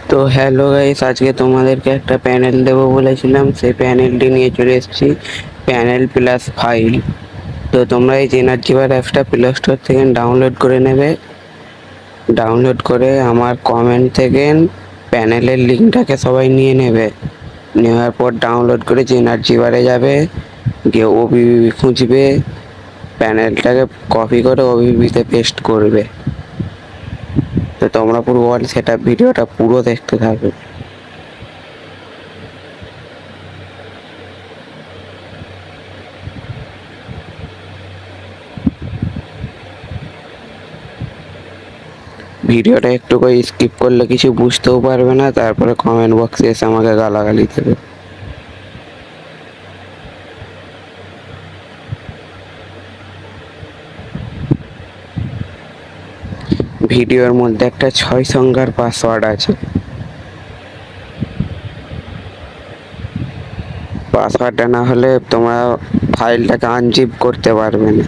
তো hello guys, আজকে তোমাদেরকে একটা প্যানেল দেবো বলেছিলাম, সেই প্যানেলটি নিয়ে চলে এসেছি। Panel plus file. তো তোমরা এই এনার্জিবার অ্যাপসটা প্লে স্টোর থেকে ডাউনলোড করে নেবে। ডাউনলোড করে আমার কমেন্ট থেকে প্যানেলের লিঙ্কটাকে সবাই নিয়ে নেবে। নেওয়ার পর ডাউনলোড করে এনার্জিবারে যাবে, গিয়ে ওবিবি খুঁজবে, প্যানেলটাকে কপি করে ওবিবিতে পেস্ট করবে। তো তোমরা পুরো অল সেটআপ ভিডিওটা পুরো দেখতে থাকবে। ভিডিওটা একটু করে স্কিপ করলে কিছু বুঝতেও পারবে না, তারপরে কমেন্ট বক্সে এসে আমাকে গালাগালি দেবে। ভিডিওর মধ্যে একটা 6 সংখ্যার পাসওয়ার্ড আছে। পাসওয়ার্ডটা না হলে তোমরা ফাইলটাকে আনজিপ করতে পারবে না।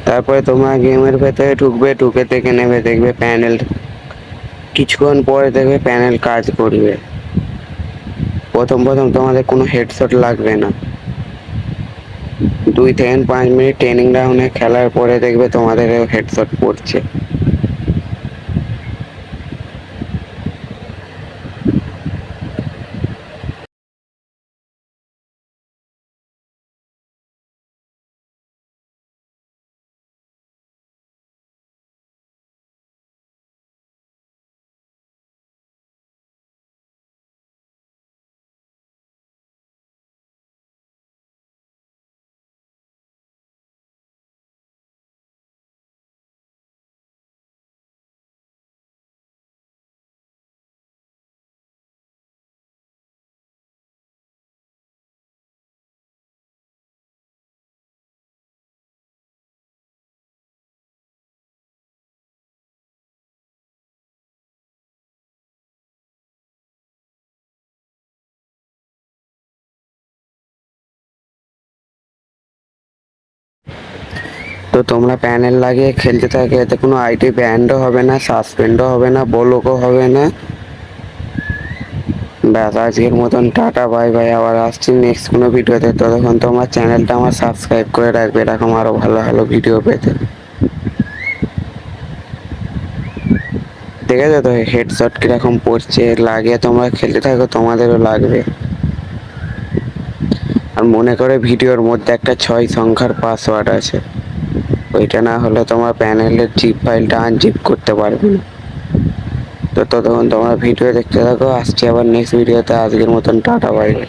তারপরে তোমরা গেমের ভেতরে ঢুকবে, ঢুকে দেখে নেবে, দেখবে প্যানেল কিছুক্ষণ পরে দেখবে প্যানেল কাজ করবে। প্রথম প্রথম তোমাদের কোনো হেডশট লাগবে না। 2 থেকে 5 মিনিট ট্রেনিং রাউন্ডে খেলার পরে দেখবে তোমাদের হেডশট পড়ছে। তো তোমরা প্যানেল লাগিয়ে খেলতে থাকে, এতে কোনো আইডি ব্যান্ডও হবে না, সাসপেন্ডও হবে না, ব্লকও হবে না। ব্যাস, আজকের মতন টাটা, বাই বাই। আবার আসছি নেক্সট কোনো ভিডিওতে। ততক্ষণ তোমার চ্যানেলটা আমার সাবস্ক্রাইব করে রাখবে এরকম আরও ভালো ভালো ভিডিও পেতে। ঠিক আছে? তো হেডশট কিরকম পড়ছে, লাগিয়ে তোমরা খেলতে থাকো, তোমাদেরও লাগবে। আর মনে করে ভিডিওর মধ্যে একটা 6 সংখ্যার পাসওয়ার্ড আছে, ওইটা না হলে তোমার প্যানেলের জিপ ফাইলটা আনজিপ করতে পারবে না। তো ততক্ষণ তোমরা ভিডিও দেখতে থাকো, আসছি আবার নেক্সট ভিডিওতে। আজকের মতন টাটা, বাই বাই।